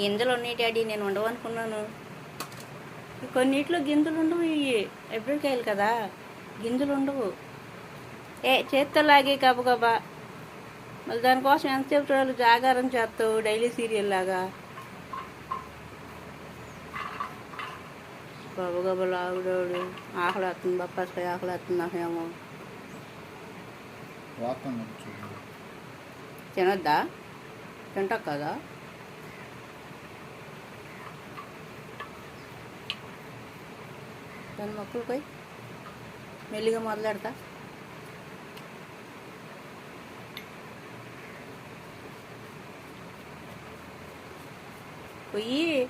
గింజలు ఉన్నాయి డాడీ, నేను ఉండవనుకున్నాను. కొన్నిట్లో గింజలు ఉండవు. ఇవి ఎబ్రికాయలు కదా, గింజలు ఉండవు. చేత్తో లాగే గబగబా. మళ్ళీ దానికోసం ఎంతసేపు రోజులు జాగారం చేస్తావు, డైలీ సీరియల్ లాగా. గబగబా లాగుడోడు. ఆకలేస్తుంది, బొప్పాసకాయ ఆకలేస్తుంది నాకేమో. తినొద్దా? తింటా కదా. దాని మొక్కలు పోయి మెల్లిగా మొదలెడతా. పొయ్యి